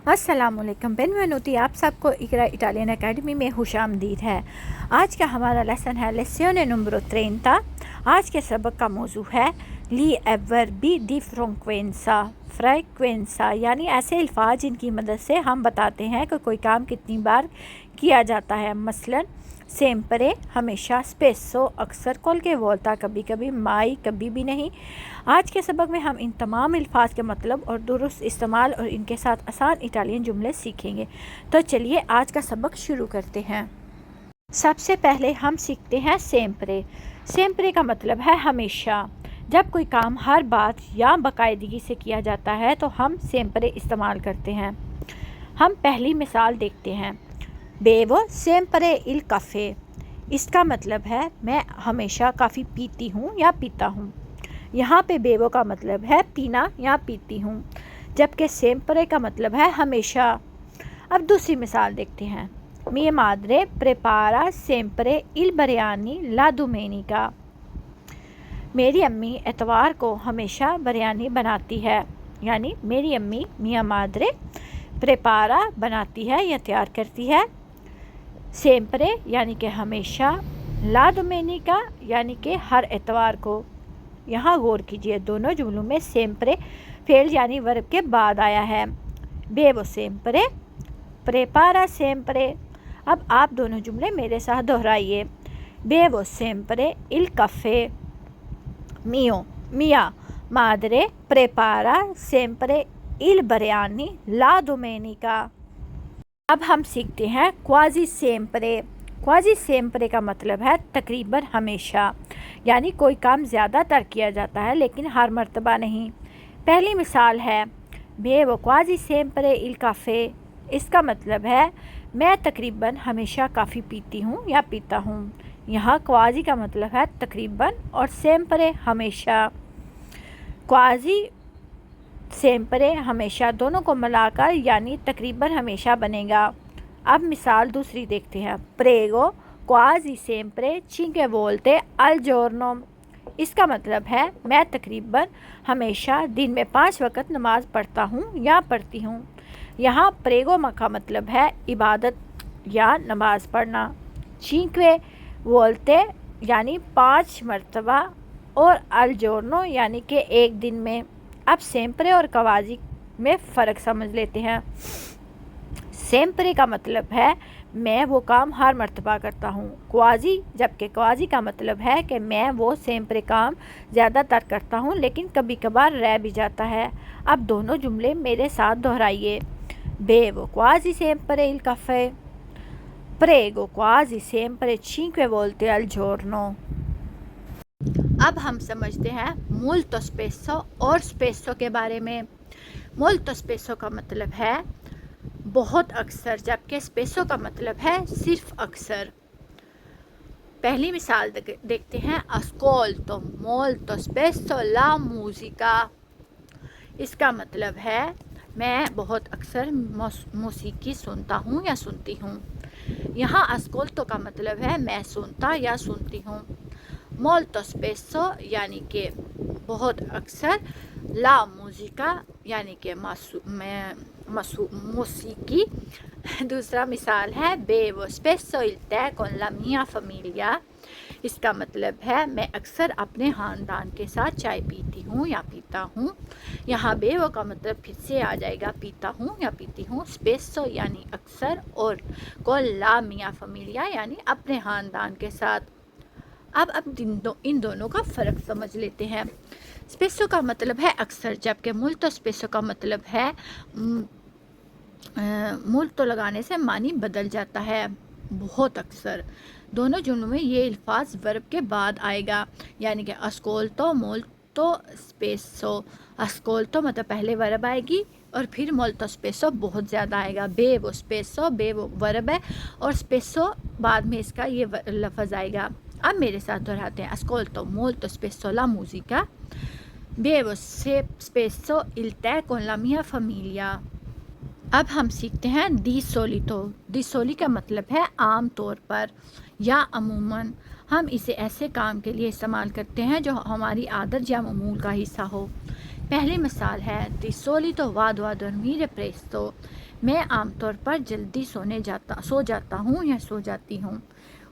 السلام علیکم، بینوینوتی، آپ سب کو اقرا اٹالین اکیڈمی میں خوش آمدید ہے۔ آج کا ہمارا لیسن ہے لیسیone نمبر 30۔ آج کے سبق کا موضوع ہے لی ایوربی دی فریکوینسا، یعنی ایسے الفاظ جن کی مدد سے ہم بتاتے ہیں کہ کوئی کام کتنی بار کیا جاتا ہے۔ مثلا سیمپرے ہمیشہ، اسپیسو اکثر، کل کے وولتا کبھی کبھی، مائی کبھی بھی نہیں۔ آج کے سبق میں ہم ان تمام الفاظ کے مطلب اور درست استعمال اور ان کے ساتھ آسان اٹالین جملے سیکھیں گے۔ تو چلیے آج کا سبق شروع کرتے ہیں۔ سب سے پہلے ہم سیکھتے ہیں سیمپرے۔ سیمپرے کا مطلب ہے ہمیشہ۔ جب کوئی کام ہر بات یا باقاعدگی سے کیا جاتا ہے تو ہم سیمپرے استعمال کرتے ہیں۔ ہم پہلی مثال دیکھتے ہیں۔ بیوو سیمپرے il caffè، اس کا مطلب ہے میں ہمیشہ کافی پیتی ہوں یا پیتا ہوں۔ یہاں پہ بیوو کا مطلب ہے پینا یا پیتی ہوں، جبکہ سیمپرے کا مطلب ہے ہمیشہ۔ اب دوسری مثال دیکھتے ہیں۔ mia madre prepara sempre il biryani la domenica، میری امی اتوار کو ہمیشہ بریانی بناتی ہے، یعنی میری امی mia madre prepara بناتی ہے یا تیار کرتی ہے، سیمپرے یعنی کہ ہمیشہ، لا دومینیکا یعنی کہ ہر اتوار کو۔ یہاں غور کیجئے، دونوں جملوں میں سیمپرے فعل یعنی ورب کے بعد آیا ہے۔ بیوو سیمپرے، پریپارا سیمپرے۔ اب آپ دونوں جملے میرے ساتھ دہرائیے۔ بیوو سیمپرے il caffè، mia madre prepara sempre il biryani la domenica۔ اب ہم سیکھتے ہیں کوازی سیمپرے۔ کوازی سیمپرے کا مطلب ہے تقریباً ہمیشہ، یعنی کوئی کام زیادہ تر کیا جاتا ہے لیکن ہر مرتبہ نہیں۔ پہلی مثال ہے بیوو کوازی سیمپرے il caffè، اس کا مطلب ہے میں تقریباً ہمیشہ کافی پیتی ہوں یا پیتا ہوں۔ یہاں کوازی کا مطلب ہے تقریباً اور سیمپرے ہمیشہ۔ کوازی سیمپرے ہمیشہ دونوں کو ملا کر یعنی تقریباً ہمیشہ بنے گا۔ اب مثال دوسری دیکھتے ہیں۔ پریگو کوازی سیمپرے cinque volte al giorno، اس کا مطلب ہے میں تقریباً ہمیشہ دن میں 5 وقت نماز پڑھتا ہوں یا پڑھتی ہوں۔ یہاں پریگو کا مطلب ہے عبادت یا نماز پڑھنا، cinque volte یعنی 5 مرتبہ، اور al giorno یعنی کہ ایک دن میں۔ اب سیمپرے اور کوازی میں فرق سمجھ لیتے ہیں۔ سیمپرے کا مطلب ہے میں وہ کام ہر مرتبہ کرتا ہوں، کوازی، جبکہ کوازی کا مطلب ہے کہ میں وہ سیمپرے کام زیادہ تر کرتا ہوں لیکن کبھی کبھار رہ بھی جاتا ہے۔ اب دونوں جملے میرے ساتھ دہرائیے۔ بیوو کوازی سیمپرے il caffè، prego quasi sempre 5 volte al giorno۔ اب ہم سمجھتے ہیں molto spesso اور spesso کے بارے میں۔ molto spesso کا مطلب ہے بہت اکثر، جبکہ spesso کا مطلب ہے صرف اکثر۔ پہلی مثال دیکھتے ہیں۔ ascolto molto spesso la musica، اس کا مطلب ہے میں بہت اکثر موسیقی سنتا ہوں یا سنتی ہوں۔ یہاں ascolto کا مطلب ہے میں سنتا یا سنتی ہوں۔ molto spesso یعنی کہ بہت اکثر، la musica یعنی کہ موسیقی۔ دوسرا مثال ہے bevo spesso il tè con la mia famiglia، اس کا مطلب ہے میں اکثر اپنے خاندان کے ساتھ چائے پیتی ہوں یا پیتا ہوں۔ یہاں بیوو کا مطلب پھر سے آ جائے گا پیتا ہوں یا پیتی ہوں، spesso یعنی اکثر، اور con la mia famiglia یعنی اپنے خاندان کے ساتھ۔ اب ان دونوں کا فرق سمجھ لیتے ہیں۔ اسپیسو کا مطلب ہے اکثر، جبکہ مولتو اسپیسو کا مطلب ہے مولتو لگانے سے معنی بدل جاتا ہے، بہت اکثر۔ دونوں جملوں میں یہ الفاظ ورب کے بعد آئے گا، یعنی کہ اسکولتو مولتو اسپیسو۔ اسکولتو مطلب پہلے ورب آئے گی اور پھر مولتو اسپیسو بہت زیادہ آئے گا۔ بیوو اسپیسو، بیوو ورب ہے اور اسپیسو بعد میں اس کا یہ لفظ آئے گا۔ اب میرے ساتھ دہراتے ہیں۔ ascolto molto spesso la musica، bevo spesso il tè con la mia famiglia۔ اب ہم سیکھتے ہیں دی سولیٹو۔ دی سولی کا مطلب ہے عام طور پر یا عموماً۔ ہم اسے ایسے کام کے لیے استعمال کرتے ہیں جو ہماری عادت یا معمول کا حصہ ہو۔ پہلی مثال ہے di solito vado a dormire presto، میں عام طور پر جلدی سو جاتا ہوں یا سو جاتی ہوں۔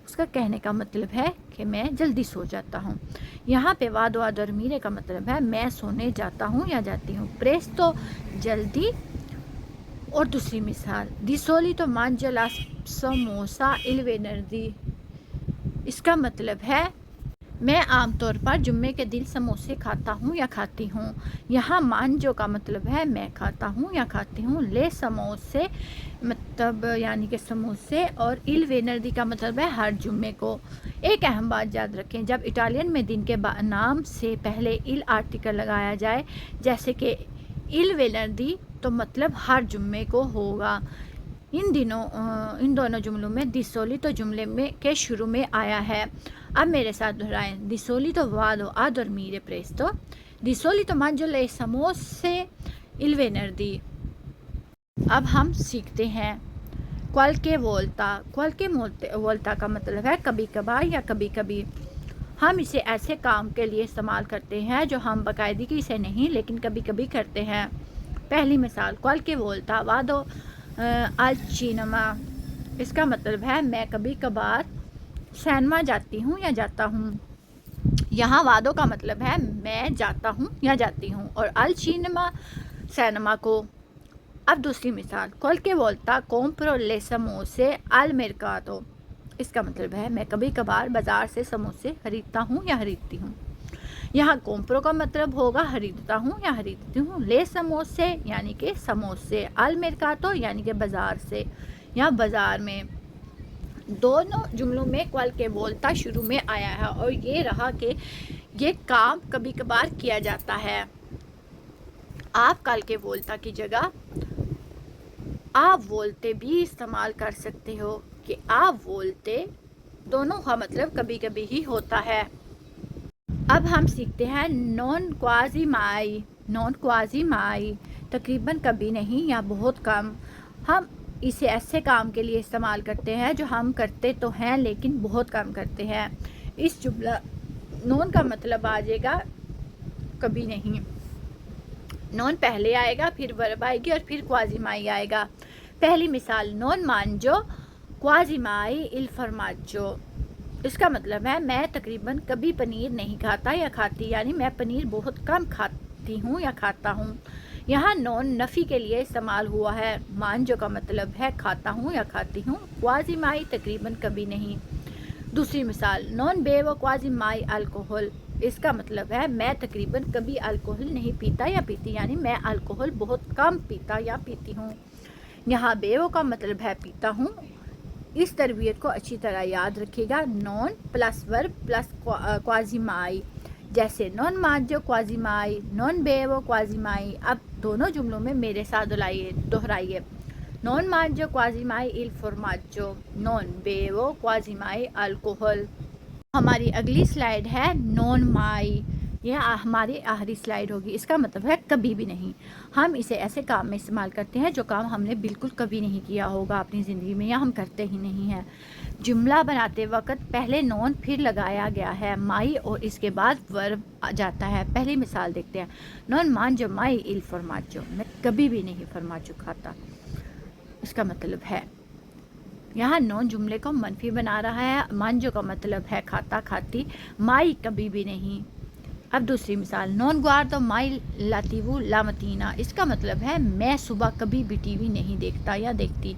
اس کا کہنے کا مطلب ہے کہ میں جلدی سو جاتا ہوں۔ یہاں پہ vado a dormire کا مطلب ہے میں سونے جاتا ہوں یا جاتی ہوں، presto جلدی۔ اور دوسری مثال di solito mangio la samosa il venerdì، اس کا مطلب ہے میں عام طور پر جمعے کے دن سموسے کھاتا ہوں یا کھاتی ہوں۔ یہاں مانجو کا مطلب ہے میں کھاتا ہوں یا کھاتی ہوں، لے سموسے مطلب یعنی کہ سموسے، اور il venerdì کا مطلب ہے ہر جمعے کو۔ ایک اہم بات یاد رکھیں، جب اٹالین میں دن کے نام سے پہلے il آرٹیکل لگایا جائے جیسے کہ il venerdì تو مطلب ہر جمعے کو ہوگا۔ ان دونوں جملوں میں di solito جملے کے شروع میں آیا ہے۔ اب میرے ساتھ دہرائیں، di solito vado a dormire presto، di solito mangio le samose il venerdì۔ اب ہم سیکھتے ہیں qualche volta۔ qualche volta کا مطلب ہے کبھی کبھار یا کبھی کبھی۔ ہم اسے ایسے کام کے لیے استعمال کرتے ہیں جو ہم باقاعدگی سے نہیں لیکن کبھی کبھی کرتے ہیں۔ پہلی مثال qualche volta vado al cinema، اس کا مطلب ہے میں کبھی کبھار سینما جاتی ہوں یا جاتا ہوں۔ یہاں وادو کا مطلب ہے میں جاتا ہوں یا جاتی ہوں، اور al cinema سینما کو۔ اب دوسری مثال qualche volta compro le samose al mercato، اس کا مطلب ہے میں کبھی کبھار بازار سے سموسے خریدتا ہوں یا خریدتی ہوں۔ یہاں کومپرو کا مطلب ہوگا خریدتا ہوں یا خریدتی ہوں، لے سموسے یعنی کہ سموسے، al mercato یعنی کہ بازار سے یا بازار میں۔ دونوں جملوں میں qualche volta شروع میں آیا ہے اور یہ رہا کہ یہ کام کبھی کبھار کیا جاتا ہے۔ آپ qualche volta کی جگہ آپ volte بھی استعمال کر سکتے ہو کہ آپ volte دونوں کا مطلب کبھی کبھی ہی ہوتا ہے۔ اب ہم سیکھتے ہیں non quasi mai۔ non quasi mai تقریباً کبھی نہیں یا بہت کم۔ ہم اسے ایسے کام کے لیے استعمال کرتے ہیں جو ہم کرتے تو ہیں لیکن بہت کم کرتے ہیں۔ اس جملہ non کا مطلب آ جائے گا کبھی نہیں۔ non پہلے آئے گا، پھر verb آئے گی اور پھر quasi mai آئے گا۔ پہلی مثال non mangio quasi mai il formaggio، اس کا مطلب ہے میں تقریباً کبھی پنیر نہیں کھاتا یا کھاتی، یعنی میں پنیر بہت کم کھاتی ہوں یا کھاتا ہوں۔ یہاں non نفی کے لیے استعمال ہوا ہے، mangio کا مطلب ہے کھاتا ہوں یا کھاتی ہوں، quasi mai تقریباً کبھی نہیں۔ دوسری مثال non bevo quasi mai alcohol، اس کا مطلب ہے میں تقریباً کبھی الکوہل نہیں پیتا یا پیتی، یعنی میں الکوہل بہت کم پیتا یا پیتی ہوں۔ یہاں bevo کا مطلب ہے پیتا ہوں۔ اس تربیت کو اچھی طرح یاد رکھے گا، non plus verb plus quasi mai، جیسے non mangio quasi mai، non bevo quasi mai۔ اب دونوں جملوں میں میرے ساتھ دہرائیے، non mangio quasi mai il formaggio، non bevo quasi mai alcohol۔ ہماری اگلی سلائیڈ ہے non mai، یہ ہماری آخری سلائیڈ ہوگی۔ اس کا مطلب ہے کبھی بھی نہیں۔ ہم اسے ایسے کام میں استعمال کرتے ہیں جو کام ہم نے بالکل کبھی نہیں کیا ہوگا اپنی زندگی میں، یا ہم کرتے ہی نہیں ہیں۔ جملہ بناتے وقت پہلے non پھر لگایا گیا ہے mai اور اس کے بعد verb جاتا ہے۔ پہلی مثال دیکھتے ہیں، non mangio mai il formaggio، میں کبھی بھی نہیں فرماجو کھاتا۔ اس کا مطلب ہے یہاں non جملے کو منفی بنا رہا ہے، mangio کا مطلب ہے کھاتا کھاتی، mai کبھی بھی نہیں۔ اب دوسری مثال non guardo mai la TV la mattina، اس کا مطلب ہے میں صبح کبھی بھی ٹی وی نہیں دیکھتا یا دیکھتی۔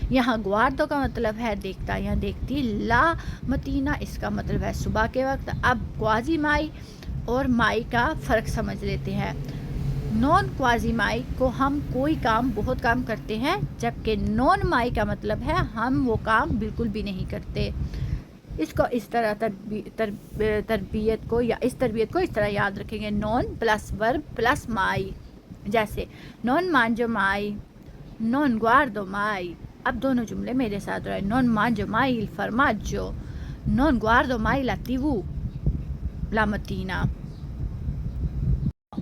یہاں guardo کا مطلب ہے دیکھتا یا دیکھتی، la mattina اس کا مطلب ہے صبح کے وقت۔ اب quasi mai اور mai کا فرق سمجھ لیتے ہیں۔ non quasi mai کو ہم کوئی کام بہت کم کرتے ہیں، جبکہ non mai کا مطلب ہے ہم وہ کام بالکل بھی نہیں کرتے۔ اس کو اس طرح تربیت کو اس طرح یاد رکھیں گے، non plus verb plus mai، جیسے non mangio mai، non guardo mai۔ اب دونوں جملے میرے ساتھ رہے، non mangio mai il formaggio، non guardo mai la TV la mattina۔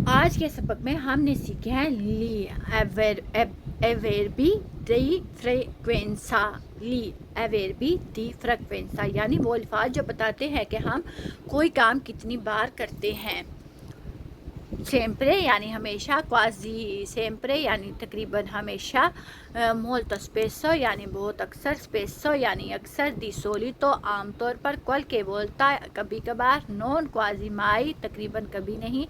آج کے سبق میں ہم نے سیکھے ہیں لی avverbi di frequenza، لی avverbi di frequenza یعنی وہ الفاظ جو بتاتے ہیں کہ ہم کوئی کام کتنی بار کرتے ہیں۔ سیمپرے یعنی ہمیشہ، کوازی سیمپرے یعنی تقریباً ہمیشہ، مولتو اسپیسو یعنی بہت اکثر، اسپیسو یعنی اکثر، دی سولیتو عام طور پر، qualche volta کبھی کبھار، نون کوازی مائی تقریباً کبھی نہیں،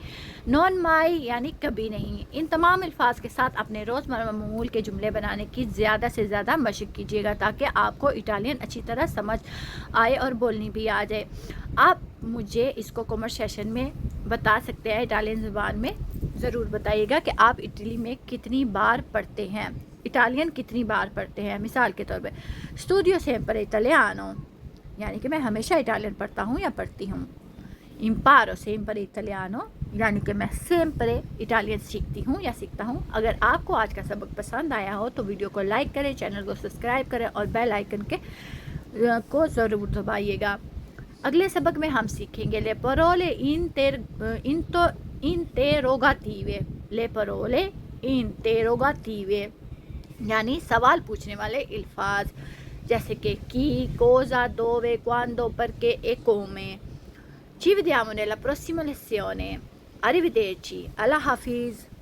نون مائی یعنی کبھی نہیں۔ ان تمام الفاظ کے ساتھ اپنے روزمرہ معمول کے جملے بنانے کی زیادہ سے زیادہ مشق کیجیے گا تاکہ آپ کو اٹالین اچھی طرح سمجھ آئے اور بولنی بھی آ جائے۔ آپ مجھے اس کو کمنٹ سیشن میں بتا سکتے ہیں، اٹالین زبان میں ضرور بتائیے گا کہ آپ اٹلی میں کتنی بار پڑھتے ہیں، اٹالین کتنی بار پڑھتے ہیں۔ مثال کے طور پہ اسٹوڈیو سیمپرے اٹالیانو یعنی کہ میں ہمیشہ اٹالین پڑھتا ہوں یا پڑھتی ہوں۔ امپارو سیمپرے اٹالیانو یعنی کہ میں سیمپرے اٹالین سیکھتی ہوں یا سیکھتا ہوں۔ اگر آپ کو آج کا سبق پسند آیا ہو تو ویڈیو کو لائک کریں، چینل کو سبسکرائب کریں اور بیل آئیکن کو ضرور دبائیے گا۔ اگلے سبق میں ہم سیکھیں گے لے پرولے انٹیروگاتیوے، لے پرولے انٹیروگاتیوے یعنی سوال پوچھنے والے الفاظ، جیسے کہ کی، کوزا، دووے، quando، perché e come۔ Ci vediamo nella prossima lezione۔ Arrivederci، اللہ حافظ۔